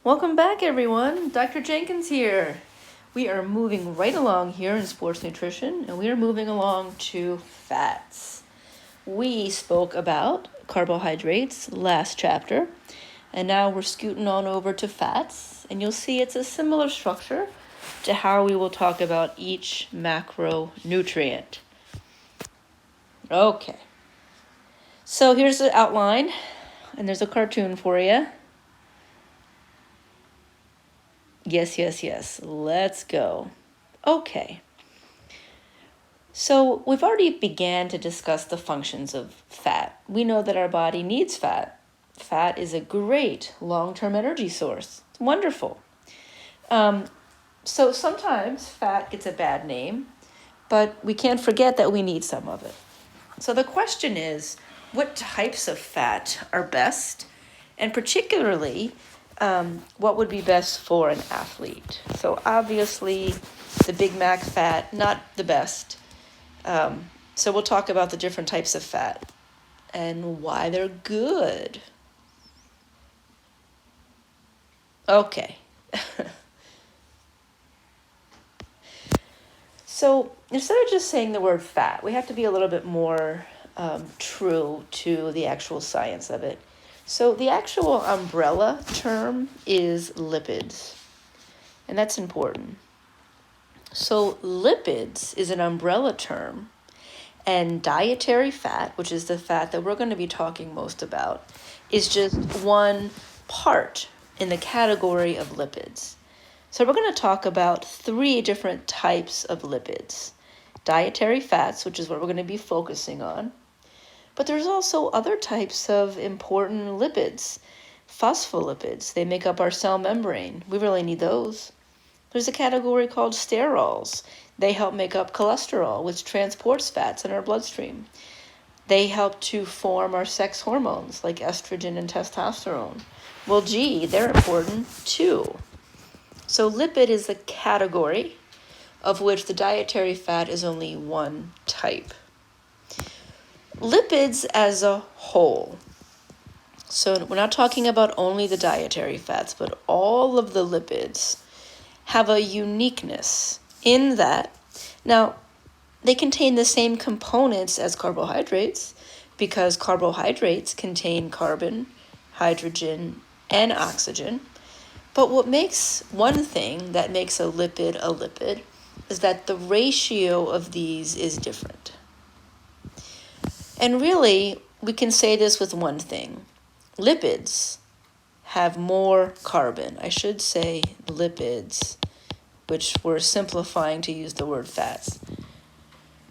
Welcome back, everyone. Dr. Jenkins here. We are moving right along here in sports nutrition, and we are moving along to fats. We spoke about carbohydrates last chapter, and now we're scooting on over to fats, and you'll see it's a similar structure to how we will talk about each macronutrient. Okay. So here's the outline, and there's a cartoon for you. Yes. Let's go. Okay. So we've already began to discuss the functions of fat. We know that our body needs fat. Fat is a great long-term energy source. It's wonderful. So sometimes fat gets a bad name, but we can't forget that we need some of it. So the question is, what types of fat are best? And particularly, what would be best for an athlete? So obviously, the Big Mac fat, not the best. So we'll talk about the different types of fat and why they're good. Okay. So instead of just saying the word fat, we have to be a little bit more true to the actual science of it. So the actual umbrella term is lipids, and that's important. So lipids is an umbrella term, and dietary fat, which is the fat that we're going to be talking most about, is just one part in the category of lipids. So we're going to talk about 3 different types of lipids. Dietary fats, which is what we're going to be focusing on. But there's also other types of important lipids. Phospholipids, they make up our cell membrane. We really need those. There's a category called sterols. They help make up cholesterol, which transports fats in our bloodstream. They help to form our sex hormones like estrogen and testosterone. Well, gee, they're important too. So lipid is a category of which the dietary fat is only one type. Lipids as a whole. So we're not talking about only the dietary fats, but all of the lipids have a uniqueness in that, now, they contain the same components as carbohydrates because carbohydrates contain carbon, hydrogen, and oxygen. But what makes one thing that makes a lipid is that the ratio of these is different. And really, we can say this with one thing. Lipids have more carbon. I should say lipids, which we're simplifying to use the word fats.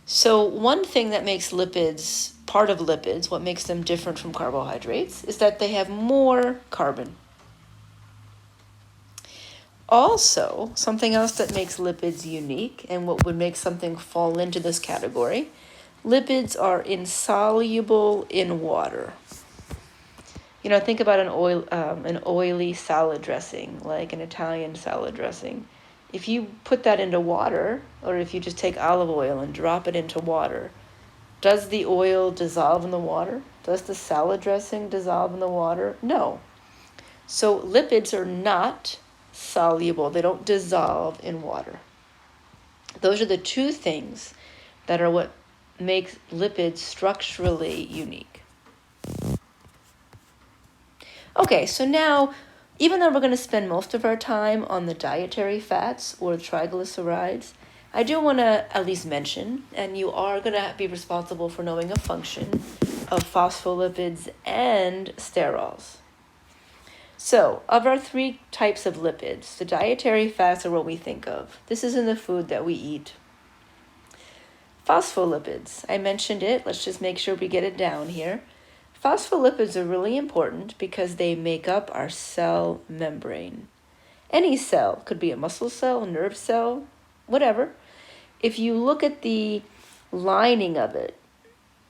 So one thing that makes lipids, part of lipids, what makes them different from carbohydrates, is that they have more carbon. Also, something else that makes lipids unique and what would make something fall into this category, lipids are insoluble in water. You know, think about an oily salad dressing, like an Italian salad dressing. If you put that into water, or if you just take olive oil and drop it into water, does the oil dissolve in the water? Does the salad dressing dissolve in the water? No. So lipids are not soluble. They don't dissolve in water. Those are the 2 things that are what makes lipids structurally unique. Okay, so now, even though we're going to spend most of our time on the dietary fats or triglycerides, I do want to at least mention, and you are going to be responsible for knowing a function of phospholipids and sterols. So, of our 3 types of lipids, the dietary fats are what we think of. This is in the food that we eat. Phospholipids, I mentioned it. Let's just make sure we get it down here. Phospholipids are really important because they make up our cell membrane. Any cell, could be a muscle cell, a nerve cell, whatever. If you look at the lining of it,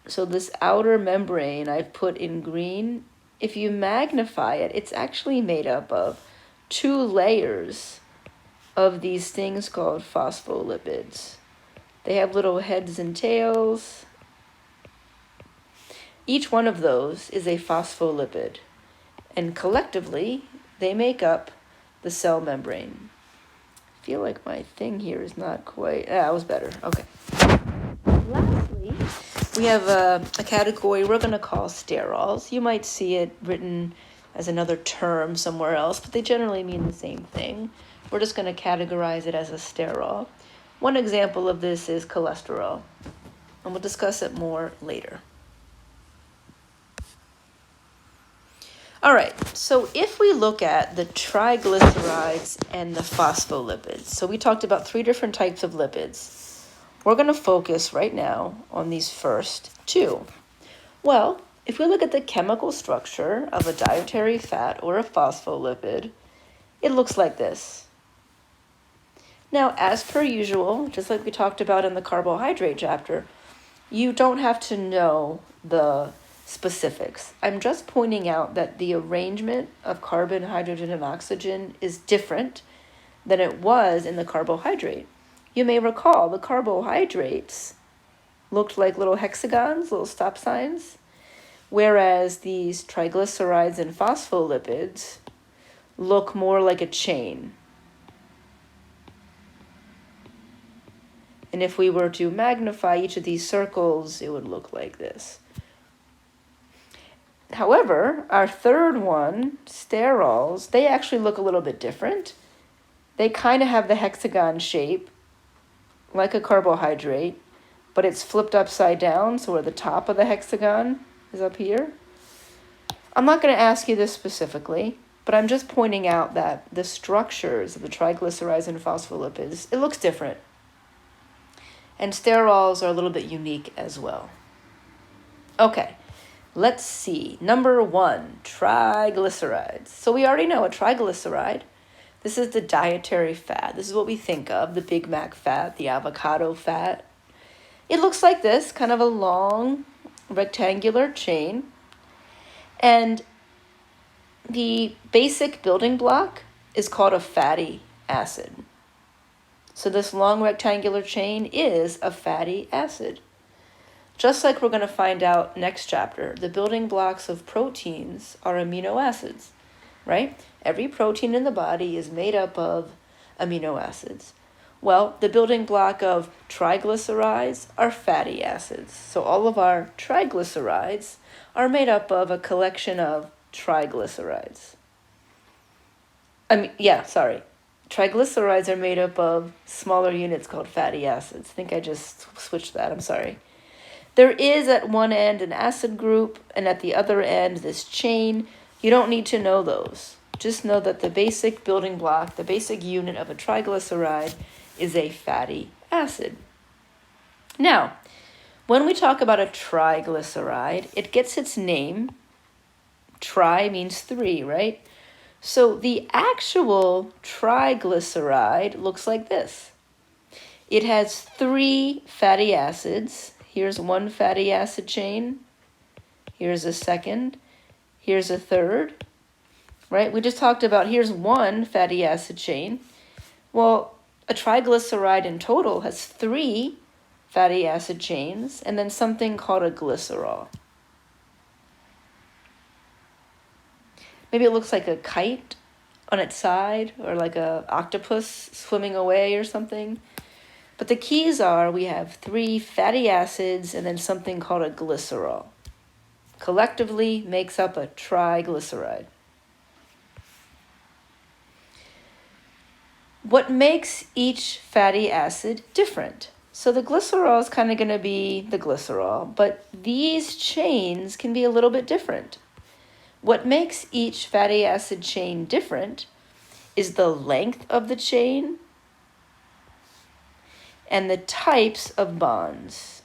so this outer membrane I've put in green, if you magnify it, it's actually made up of 2 layers of these things called phospholipids. They have little heads and tails. Each one of those is a phospholipid, and collectively they make up the cell membrane. I feel like my thing here is not quite, that was better, okay. Lastly, we have a category we're going to call sterols. You might see it written as another term somewhere else, but they generally mean the same thing. We're just going to categorize it as a sterol. One example of this is cholesterol, and we'll discuss it more later. All right, so if we look at the triglycerides and the phospholipids, so we talked about 3 different types of lipids. We're going to focus right now on these first 2. Well, if we look at the chemical structure of a dietary fat or a phospholipid, it looks like this. Now, as per usual, just like we talked about in the carbohydrate chapter, you don't have to know the specifics. I'm just pointing out that the arrangement of carbon, hydrogen, and oxygen is different than it was in the carbohydrate. You may recall the carbohydrates looked like little hexagons, little stop signs, whereas these triglycerides and phospholipids look more like a chain. And if we were to magnify each of these circles, it would look like this. However, our third one, sterols, they actually look a little bit different. They kind of have the hexagon shape, like a carbohydrate, but it's flipped upside down, so where the top of the hexagon is up here. I'm not going to ask you this specifically, but I'm just pointing out that the structures of the triglycerides and phospholipids, it looks different. And sterols are a little bit unique as well. Okay, let's see. Number 1, triglycerides. So we already know a triglyceride. This is the dietary fat. This is what we think of, the Big Mac fat, the avocado fat. It looks like this, kind of a long rectangular chain. And the basic building block is called a fatty acid. So this long rectangular chain is a fatty acid. Just like we're going to find out next chapter, the building blocks of proteins are amino acids, right? Every protein in the body is made up of amino acids. Well, the building block of triglycerides are fatty acids. So all of our triglycerides are made up of a collection of triglycerides. Triglycerides are made up of smaller units called fatty acids. I think I just switched that, I'm sorry. There is at one end an acid group, and at the other end this chain. You don't need to know those. Just know that the basic building block, the basic unit of a triglyceride is a fatty acid. Now, when we talk about a triglyceride, it gets its name. Tri means 3, right? So the actual triglyceride looks like this. It has 3 fatty acids. Here's one fatty acid chain. Here's a second. Here's a third. Right? We just talked about here's one fatty acid chain. Well, a triglyceride in total has 3 fatty acid chains and then something called a glycerol. Maybe it looks like a kite on its side or like an octopus swimming away or something. But the keys are we have 3 fatty acids and then something called a glycerol. Collectively makes up a triglyceride. What makes each fatty acid different? So the glycerol is kind of going to be the glycerol, but these chains can be a little bit different. What makes each fatty acid chain different is the length of the chain and the types of bonds.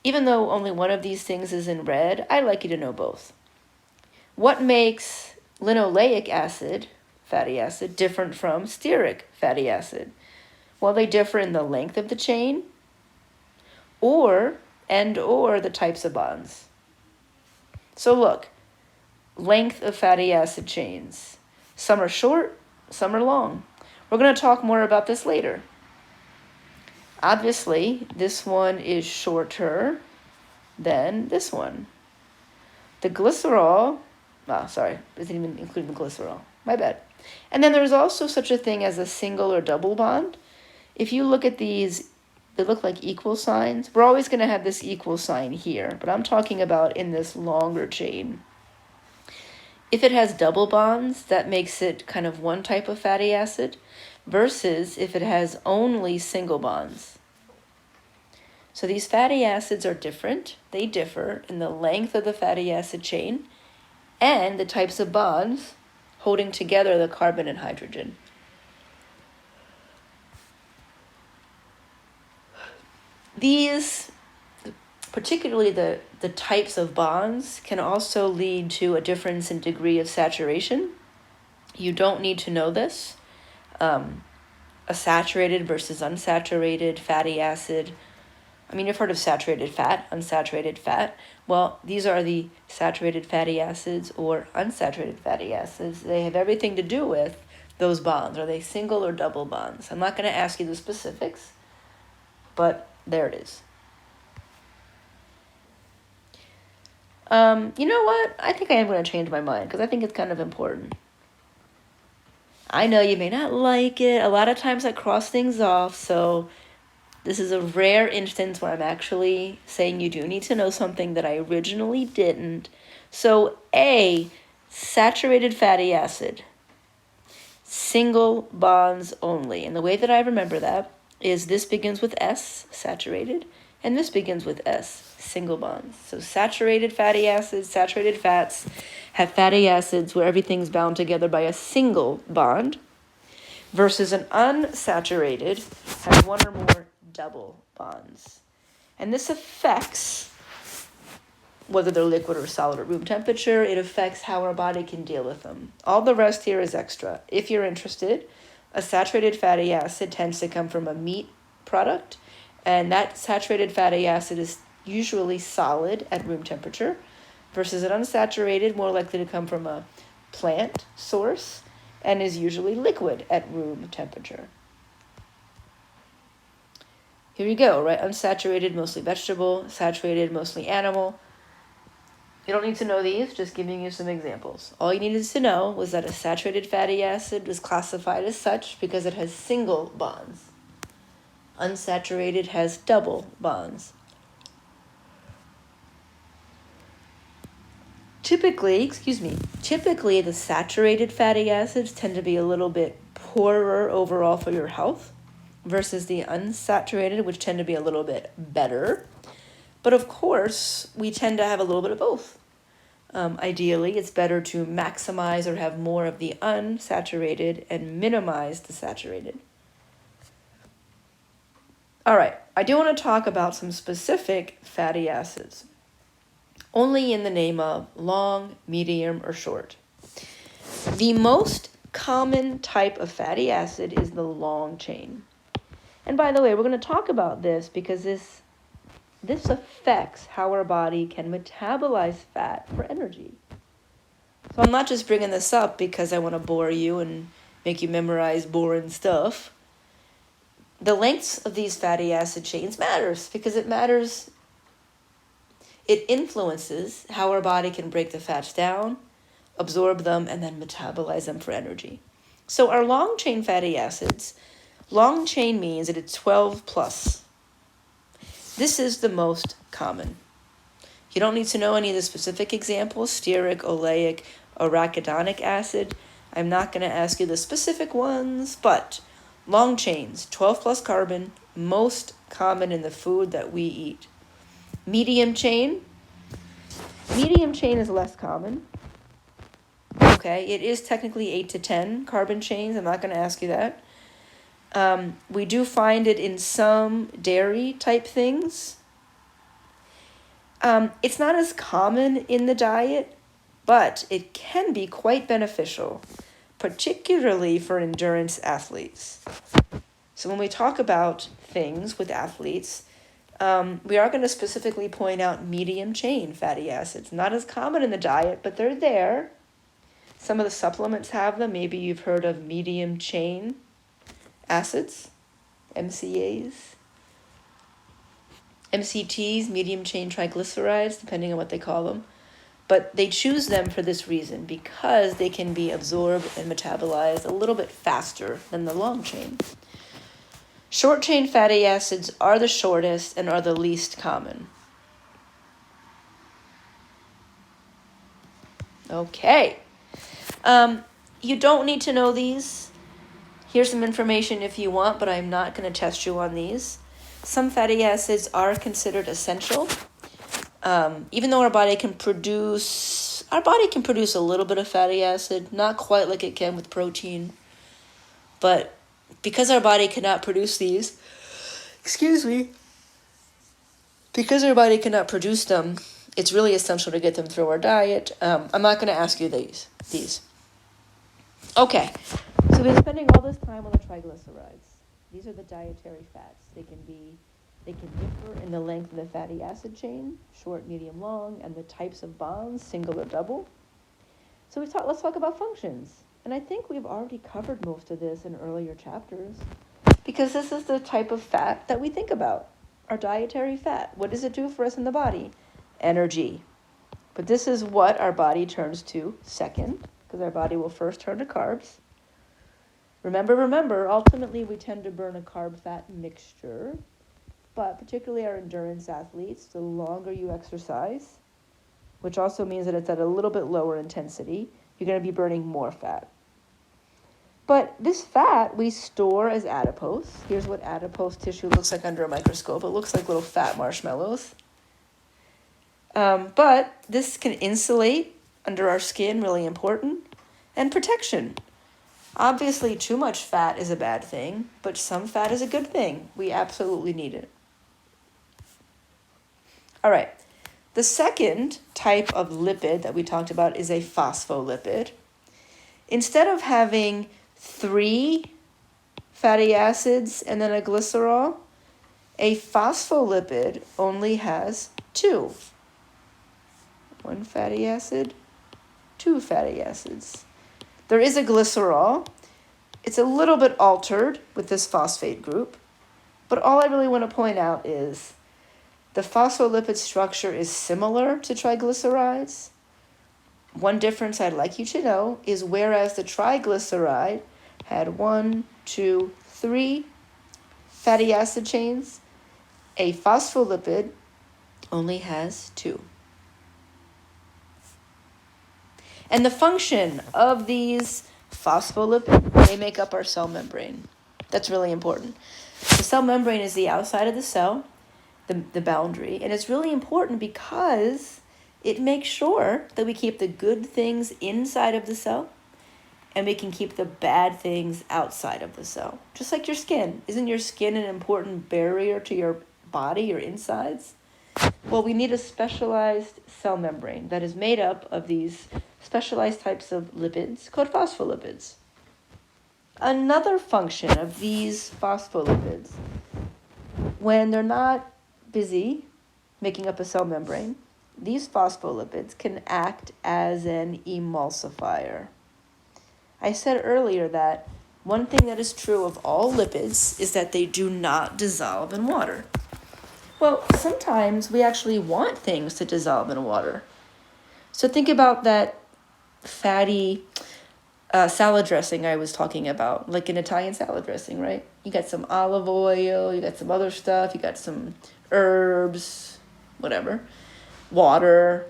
Even though only one of these things is in red, I'd like you to know both. What makes linoleic acid, fatty acid, different from stearic fatty acid? Well, they differ in the length of the chain or the types of bonds. So look, length of fatty acid chains. Some are short, some are long. We're going to talk more about this later. Obviously, this one is shorter than this one. The glycerol Sorry, isn't even including the glycerol. My bad. And then there's also such a thing as a single or double bond. If you look at these, they look like equal signs. We're always going to have this equal sign here, but I'm talking about in this longer chain. If it has double bonds, that makes it kind of one type of fatty acid, versus if it has only single bonds. So these fatty acids are different. They differ in the length of the fatty acid chain and the types of bonds holding together the carbon and hydrogen. These, particularly the types of bonds, can also lead to a difference in degree of saturation. You don't need to know this. A saturated versus unsaturated fatty acid. I mean, you've heard of saturated fat, unsaturated fat. Well, these are the saturated fatty acids or unsaturated fatty acids. They have everything to do with those bonds. Are they single or double bonds? I'm not going to ask you the specifics, but there it is. You know what? I think I am going to change my mind because I think it's kind of important. I know you may not like it. A lot of times I cross things off, so this is a rare instance where I'm actually saying you do need to know something that I originally didn't. So A, saturated fatty acid, single bonds only. And the way that I remember that is this begins with S, saturated, and this begins with S, single bonds. So saturated fatty acids, saturated fats have fatty acids where everything's bound together by a single bond, versus an unsaturated has one or more double bonds. And this affects whether they're liquid or solid at room temperature. It affects how our body can deal with them. All the rest here is extra. If you're interested, a saturated fatty acid tends to come from a meat product, and that saturated fatty acid is usually solid at room temperature, versus an unsaturated, more likely to come from a plant source, and is usually liquid at room temperature. Here you go, right? Unsaturated, mostly vegetable. Saturated, mostly animal. You don't need to know these, just giving you some examples. All you needed to know was that a saturated fatty acid was classified as such because it has single bonds. Unsaturated has double bonds. Typically, the saturated fatty acids tend to be a little bit poorer overall for your health, versus the unsaturated, which tend to be a little bit better. But of course, we tend to have a little bit of both. Ideally, it's better to maximize or have more of the unsaturated and minimize the saturated. All right, I do want to talk about some specific fatty acids, only in the name of long, medium, or short. The most common type of fatty acid is the long chain. And by the way, we're going to talk about this because this affects how our body can metabolize fat for energy. So I'm not just bringing this up because I want to bore you and make you memorize boring stuff. The lengths of these fatty acid chains matters because it influences how our body can break the fats down, absorb them, and then metabolize them for energy. So our long chain fatty acids, long chain means that it's 12 plus. This is the most common. You don't need to know any of the specific examples, stearic, oleic, arachidonic acid. I'm not going to ask you the specific ones, but long chains, 12 plus carbon, most common in the food that we eat. Medium chain is less common. Okay, it is technically 8 to 10 carbon chains. I'm not going to ask you that. We do find it in some dairy type things. It's not as common in the diet, but it can be quite beneficial, particularly for endurance athletes. So when we talk about things with athletes, we are going to specifically point out medium chain fatty acids. Not as common in the diet, but they're there. Some of the supplements have them. Maybe you've heard of medium chain acids, MCAs, MCTs, medium chain triglycerides, depending on what they call them. But they choose them for this reason, because they can be absorbed and metabolized a little bit faster than the long chain. Short chain fatty acids are the shortest and are the least common. Okay. You don't need to know these. Here's some information if you want, but I'm not going to test you on these. Some fatty acids are considered essential. Even though our body can produce a little bit of fatty acid, not quite like it can with protein. But because our body cannot produce these, because our body cannot produce them, it's really essential to get them through our diet. I'm not going to ask you these. Okay, so we've been spending all this time on the triglycerides. These are the dietary fats. They can differ in the length of the fatty acid chain, short, medium, long, and the types of bonds, single or double. So let's talk about functions. And I think we've already covered most of this in earlier chapters, because this is the type of fat that we think about, our dietary fat. What does it do for us in the body? Energy. But this is what our body turns to second, because our body will first turn to carbs. Remember, ultimately we tend to burn a carb-fat mixture, but particularly our endurance athletes, the longer you exercise, which also means that it's at a little bit lower intensity, you're going to be burning more fat. But this fat we store as adipose. Here's what adipose tissue looks like under a microscope. It looks like little fat marshmallows. But this can insulate under our skin, really important, and protection. Obviously, too much fat is a bad thing, but some fat is a good thing. We absolutely need it. All right. The second type of lipid that we talked about is a phospholipid. Instead of having 3 fatty acids and then a glycerol, a phospholipid only has 2. 1 fatty acid, 2 fatty acids. There is a glycerol. It's a little bit altered with this phosphate group, but all I really want to point out is the phospholipid structure is similar to triglycerides. One difference I'd like you to know is whereas the triglyceride had 1, 2, 3 fatty acid chains, a phospholipid only has 2. And the function of these phospholipids, they make up our cell membrane. That's really important. The cell membrane is the outside of the cell, the boundary, and it's really important because it makes sure that we keep the good things inside of the cell and we can keep the bad things outside of the cell. Just like your skin. Isn't your skin an important barrier to your body, your insides? Well, we need a specialized cell membrane that is made up of these specialized types of lipids called phospholipids. Another function of these phospholipids, when they're not busy making up a cell membrane, these phospholipids can act as an emulsifier. I said earlier that one thing that is true of all lipids is that they do not dissolve in water. Well, sometimes we actually want things to dissolve in water. So think about that fatty salad dressing I was talking about, like an Italian salad dressing, right? You got some olive oil, you got some other stuff, you got some herbs, whatever, water.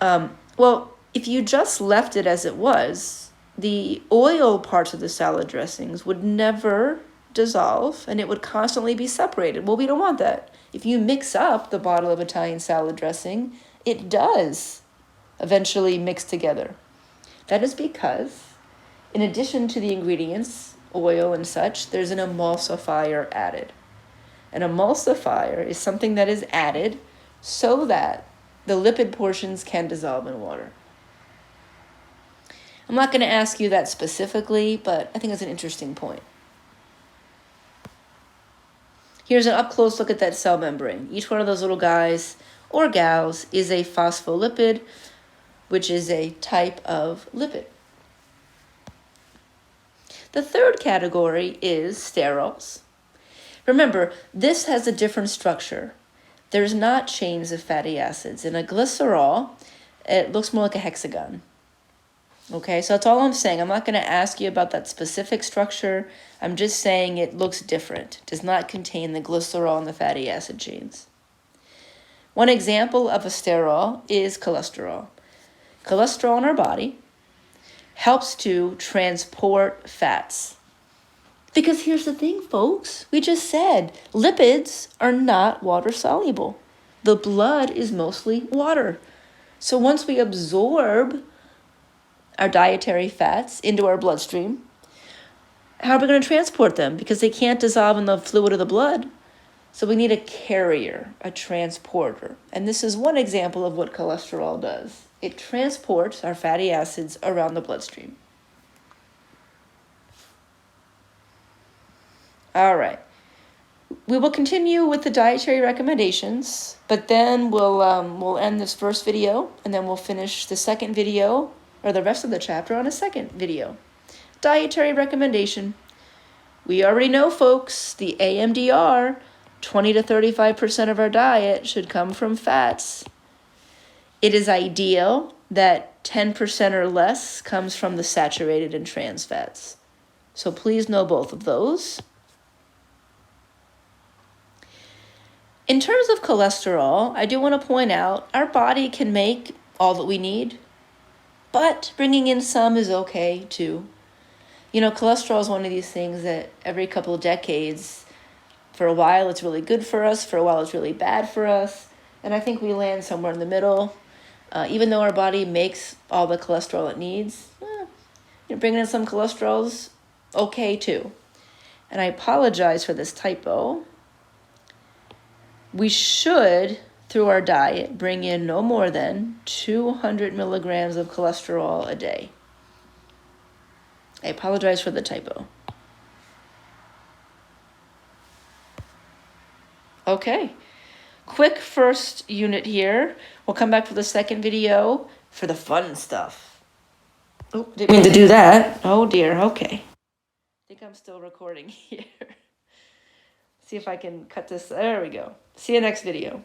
Well, if you just left it as it was, the oil parts of the salad dressings would never dissolve and it would constantly be separated. Well, we don't want that. If you mix up the bottle of Italian salad dressing, it does eventually mix together. That is because, in addition to the ingredients, oil and such, there's an emulsifier added. An emulsifier is something that is added so that the lipid portions can dissolve in water. I'm not going to ask you that specifically, but I think it's an interesting point. Here's an up-close look at that cell membrane. Each one of those little guys or gals is a phospholipid, which is a type of lipid. The third category is sterols. Remember, this has a different structure. There's not chains of fatty acids. In a glycerol, it looks more like a hexagon. Okay, so that's all I'm saying. I'm not going to ask you about that specific structure. I'm just saying it looks different. It does not contain the glycerol and the fatty acid chains. One example of a sterol is cholesterol. Cholesterol in our body helps to transport fats. Because here's the thing, folks. We just said lipids are not water soluble. The blood is mostly water. So once we absorb our dietary fats into our bloodstream, how are we going to transport them? Because they can't dissolve in the fluid of the blood. So we need a carrier, a transporter. And this is one example of what cholesterol does. It transports our fatty acids around the bloodstream. All right. We will continue with the dietary recommendations, but then we'll end this first video, and then we'll finish the second video, or the rest of the chapter, on a second video. Dietary recommendation. We already know, folks, the AMDR, 20 to 35% of our diet should come from fats. It is ideal that 10% or less comes from the saturated and trans fats. So please know both of those. In terms of cholesterol, I do want to point out our body can make all that we need, but bringing in some is okay too. You know, cholesterol is one of these things that every couple of decades, for a while it's really good for us, for a while it's really bad for us, and I think we land somewhere in the middle. Even though our body makes all the cholesterol it needs, bringing in some cholesterol is okay too. And I apologize for this typo. We should, through our diet, bring in no more than 200 milligrams of cholesterol a day. I apologize for the typo. Okay, quick first unit here. We'll come back for the second video for the fun stuff. Oh, didn't mean to do that. Oh dear, okay. I think I'm still recording here. See if I can cut this. There we go. See you next video.